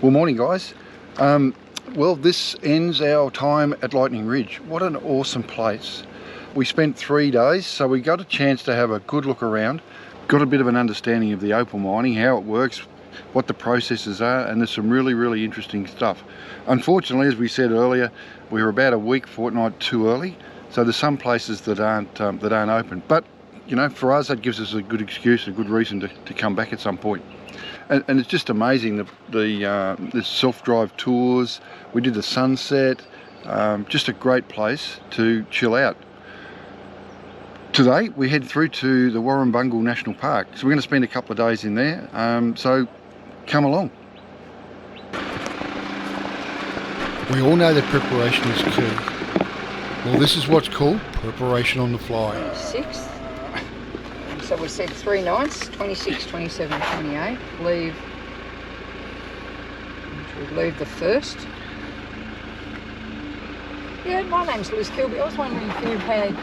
Well, morning guys. Well, this ends our time at Lightning Ridge. What an awesome place. We spent 3 days, so we got a chance to have a good look around, got a bit of an understanding of the opal mining, how it works, what the processes are, and there's some really interesting stuff. Unfortunately, as we said earlier, we were about a fortnight too early, so there's some places that aren't open. But you know, for us, that gives us a good excuse, a good reason to come back at some point. And it's just amazing, the self-drive tours. We did the sunset, just a great place to chill out. Today we head through to the Warrumbungle National Park, so we're going to spend a couple of days in there, so come along. We all know that preparation is key. Well, this is what's called preparation on the fly. 6th. So we said 3 nights, 26, 27, 28. Leave the 1st. Yeah, my name's Liz Kilby. I was wondering if you've had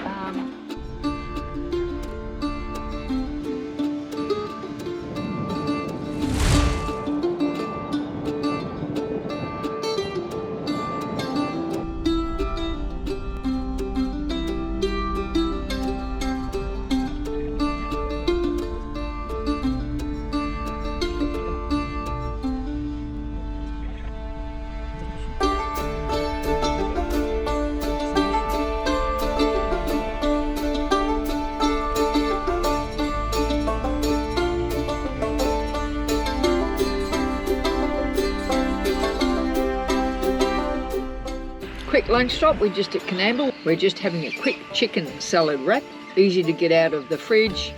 quick lunch stop. We're just at Canamble. We're just having a quick chicken salad wrap. Easy to get out of the fridge.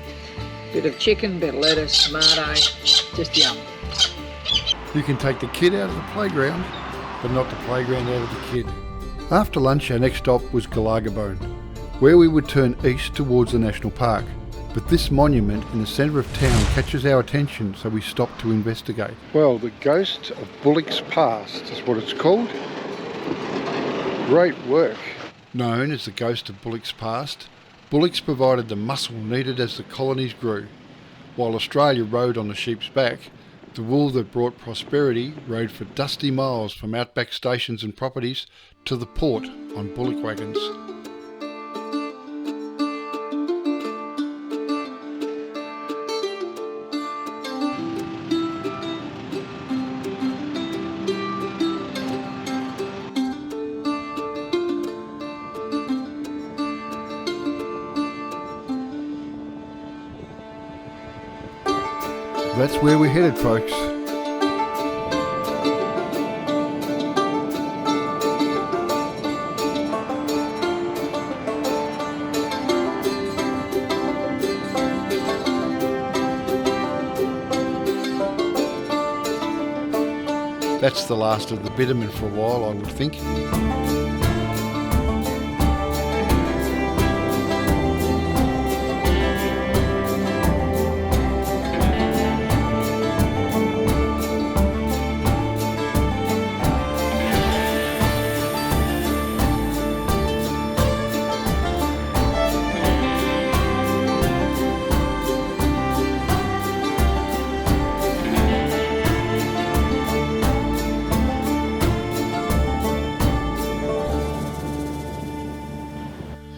Bit of chicken, bit of lettuce, tomato, just yum. You can take the kid out of the playground, but not the playground out of the kid. After lunch, our next stop was Galagabone, where we would turn east towards the national park. But this monument in the centre of town catches our attention, so we stop to investigate. Well, the Ghost of Bullock's Past is what it's called. Great work. Known as the Ghost of Bullock's Past, bullocks provided the muscle needed as the colonies grew. While Australia rode on the sheep's back, the wool that brought prosperity rode for dusty miles from outback stations and properties to the port on bullock wagons. That's where we're headed, folks. That's the last of the bitumen for a while, I would think.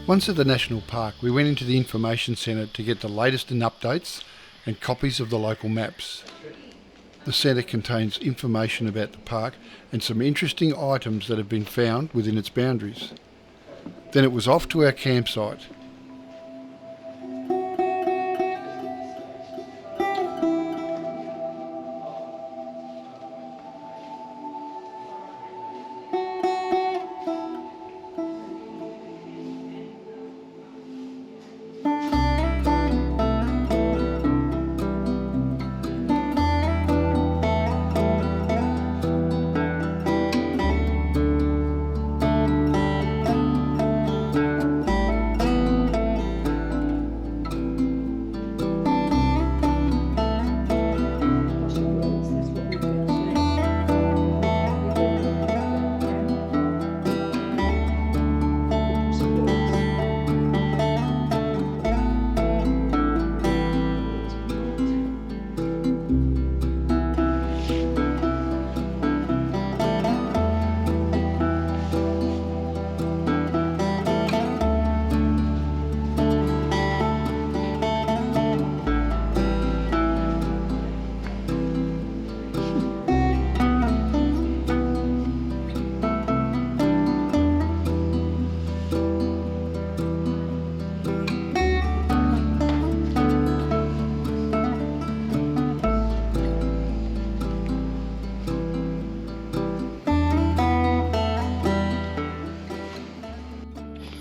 Once at the National Park, we went into the information centre to get the latest in updates and copies of the local maps. The centre contains information about the park and some interesting items that have been found within its boundaries. Then it was off to our campsite.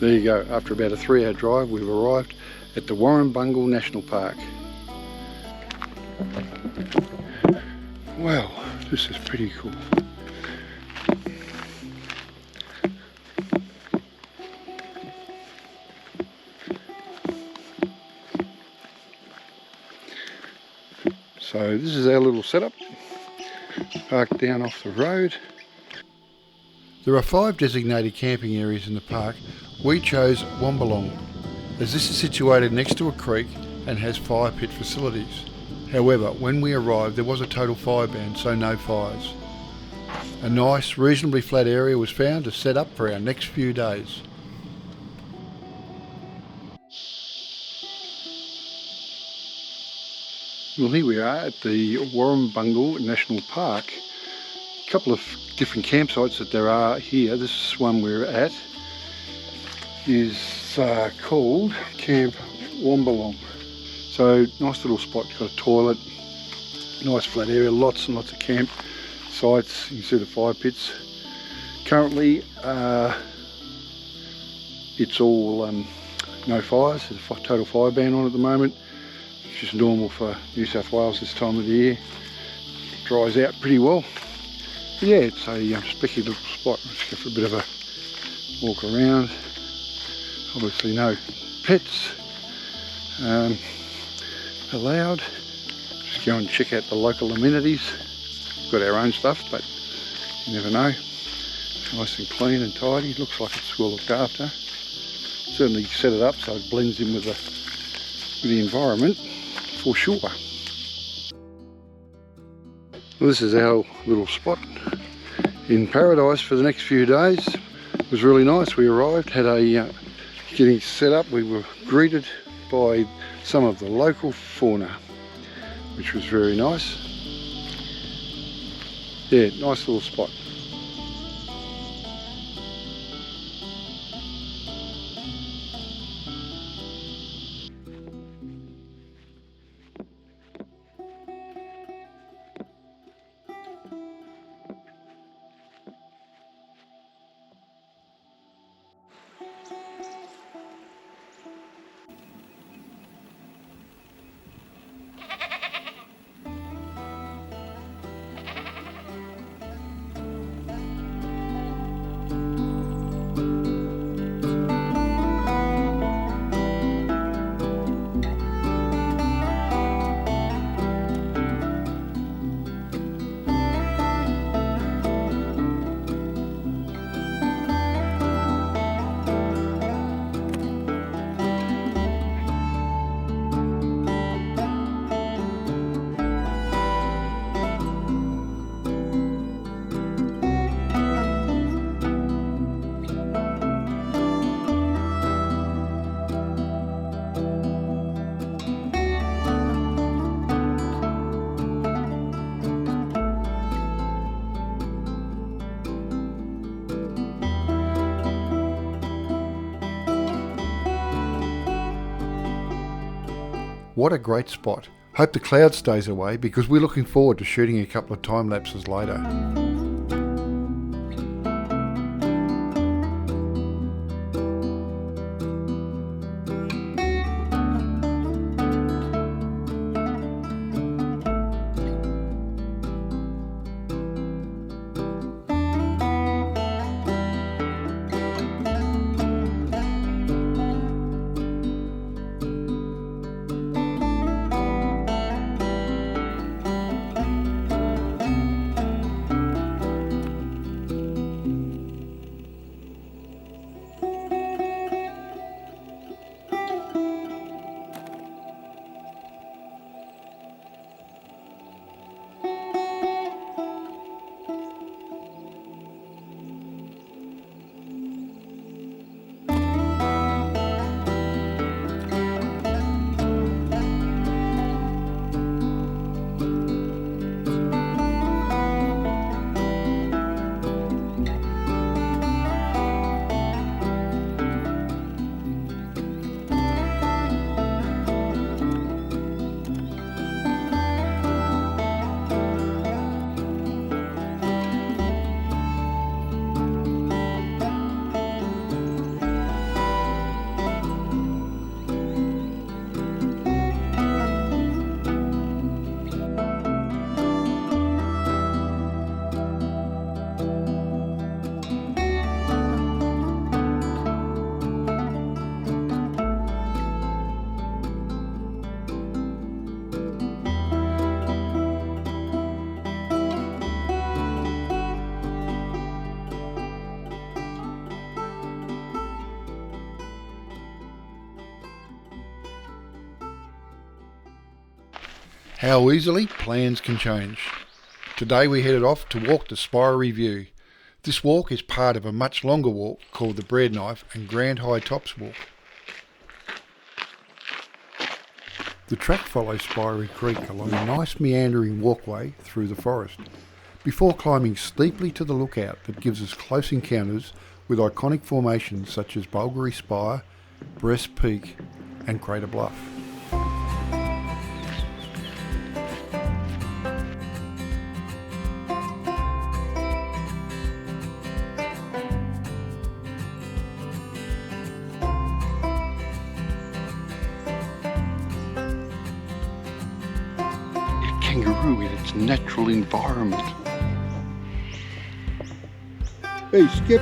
There you go, after about a 3-hour drive we've arrived at the Warrumbungle National Park. Wow, this is pretty cool. So this is our little setup, parked down off the road. There are 5 designated camping areas in the park. We chose Warrumbungle, as this is situated next to a creek and has fire pit facilities. However, when we arrived there was a total fire ban, so no fires. A nice, reasonably flat area was found to set up for our next few days. Well, here we are at the Warrumbungle National Park. A couple of different campsites that there are here. This one we're at is called Camp Warrumbungle. So nice little spot, got a toilet, nice flat area, lots and lots of camp sites. You can see the fire pits. Currently it's all no fires. There's a total fire ban on at the moment, which is normal for New South Wales this time of the year. Dries out pretty well. But yeah, it's a specky little spot. Let's go for a bit of a walk around. Obviously no pets allowed. Just go and check out the local amenities. Got our own stuff, but you never know. Nice and clean and tidy. Looks like it's well looked after. Certainly set it up so it blends in with the environment for sure. Well, this is our little spot in paradise for the next few days. It was really nice. We arrived, had a getting set up. We were greeted by some of the local fauna, which was very nice. Yeah, nice little spot. What a great spot. Hope the cloud stays away because we're looking forward to shooting a couple of time lapses later. How easily plans can change. Today we headed off to walk the Spiry View. This walk is part of a much longer walk called the Bread Knife and Grand High Tops Walk. The track follows Spiry Creek along a nice meandering walkway through the forest, before climbing steeply to the lookout that gives us close encounters with iconic formations such as Bulgari Spire, Breast Peak and Crater Bluff. Kangaroo in its natural environment. Hey, Skip.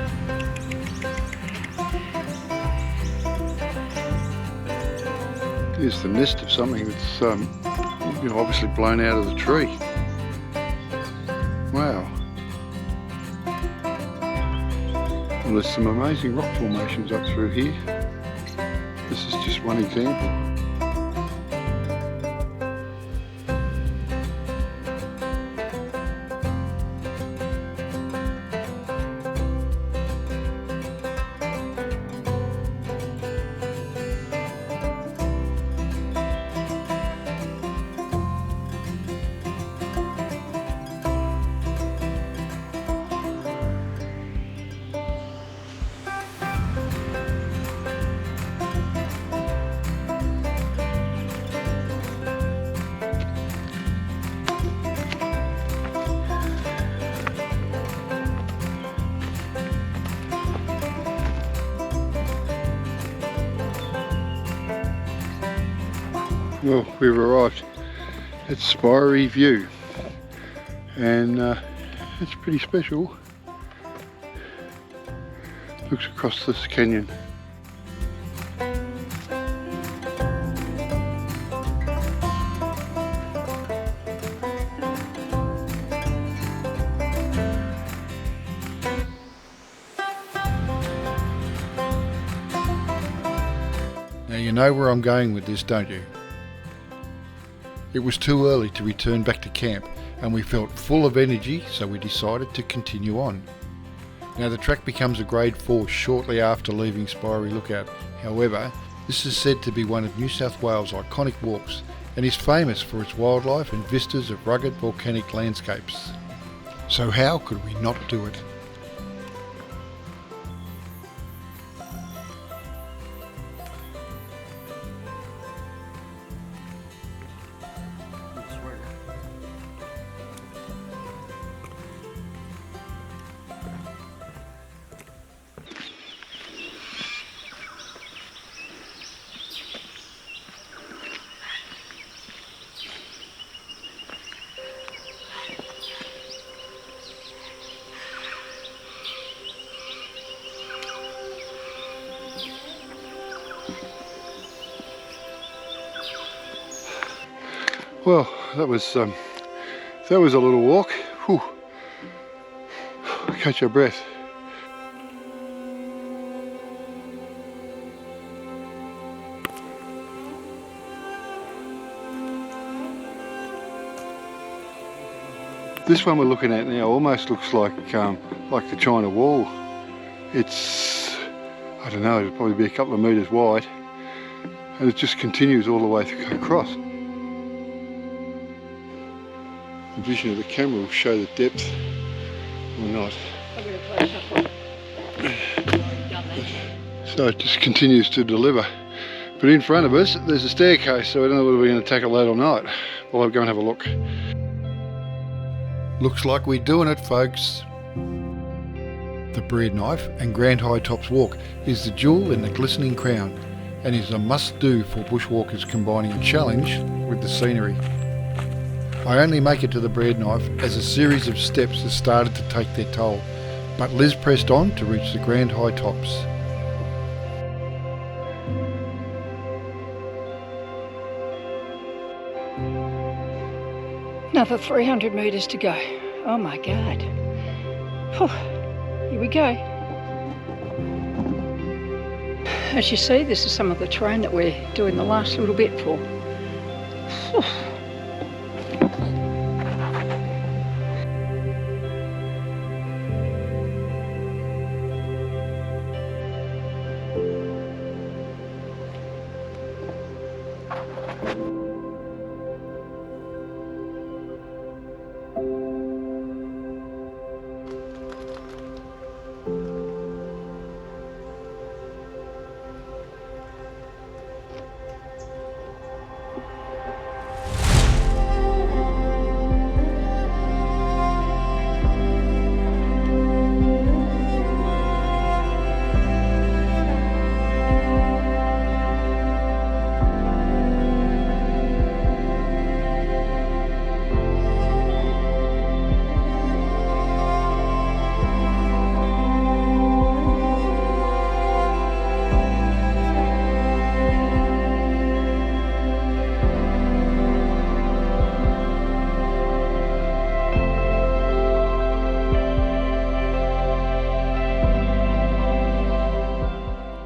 Here's the nest of something that's obviously blown out of the tree. Wow. Well, there's some amazing rock formations up through here. This is just one example. Well, we've arrived at Spiry View, and it's pretty special. Looks across this canyon. Now you know where I'm going with this, don't you? It was too early to return back to camp and we felt full of energy, so we decided to continue on. Now the track becomes a grade 4 shortly after leaving Spiry Lookout. However, this is said to be one of New South Wales' iconic walks and is famous for its wildlife and vistas of rugged volcanic landscapes. So how could we not do it? Well, that was a little walk. Whew. Catch your breath. This one we're looking at now almost looks like the China Wall. It's, I don't know, it'll probably be a couple of metres wide, and it just continues all the way across. The vision of the camera will show the depth or not. So it just continues to deliver. But in front of us there's a staircase, so I don't know whether we're going to tackle that or not. We'll go and have a look. Looks like we're doing it, folks. The Bread Knife and Grand High Tops Walk is the jewel in the glistening crown and is a must-do for bushwalkers combining a challenge with the scenery. I only make it to the Bread Knife as a series of steps has started to take their toll, but Liz pressed on to reach the Grand High Tops. Another 300 metres to go. Oh my God. Whew. Here we go. As you see, this is some of the terrain that we're doing the last little bit for. Whew.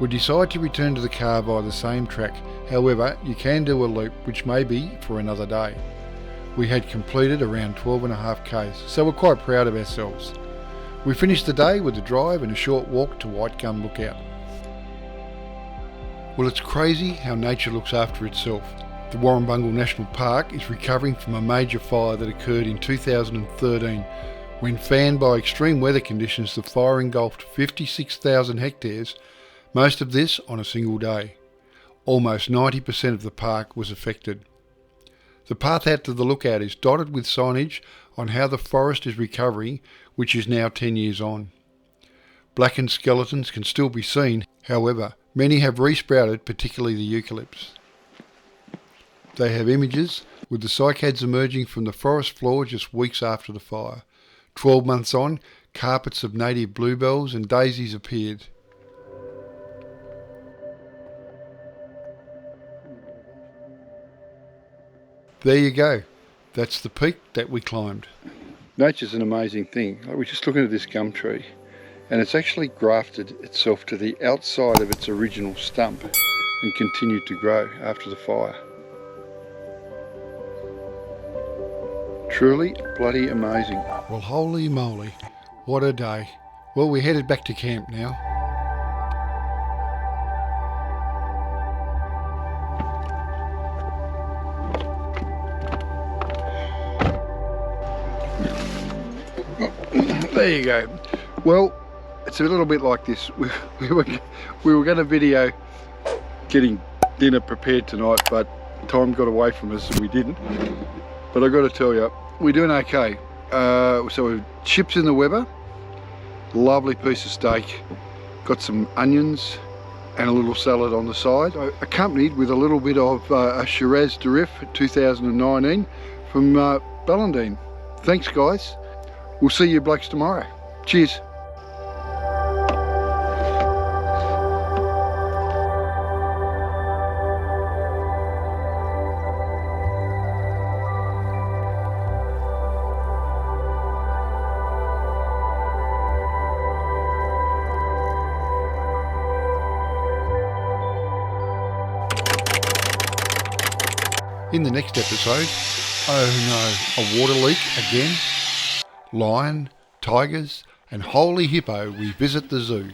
We decide to return to the car via the same track, however you can do a loop which may be for another day. We had completed around 12.5 k's, so we're quite proud of ourselves. We finished the day with a drive and a short walk to White Gum Lookout. Well, it's crazy how nature looks after itself. The Warrumbungle National Park is recovering from a major fire that occurred in 2013 when, fanned by extreme weather conditions, the fire engulfed 56,000 hectares, most of this on a single day. Almost 90% of the park was affected. The path out to the lookout is dotted with signage on how the forest is recovering, which is now 10 years on. Blackened skeletons can still be seen, however, many have resprouted, particularly the eucalypts. They have images with the cycads emerging from the forest floor just weeks after the fire. 12 months on, carpets of native bluebells and daisies appeared. There you go. That's the peak that we climbed. Nature's an amazing thing. We're just looking at this gum tree, and it's actually grafted itself to the outside of its original stump and continued to grow after the fire. Truly bloody amazing. Well, holy moly, what a day. Well, we're headed back to camp now. There you go. Well, it's a little bit like this. We were going to video getting dinner prepared tonight, but time got away from us and we didn't. But I got to tell you, we're doing okay. So we've chips in the Weber, lovely piece of steak, got some onions and a little salad on the side, accompanied with a little bit of a Shiraz Durif 2019 from Ballandine. Thanks guys. We'll see you blokes tomorrow. Cheers. In the next episode, oh no, a water leak again? Lion, tigers and holy hippo, we visit the zoo.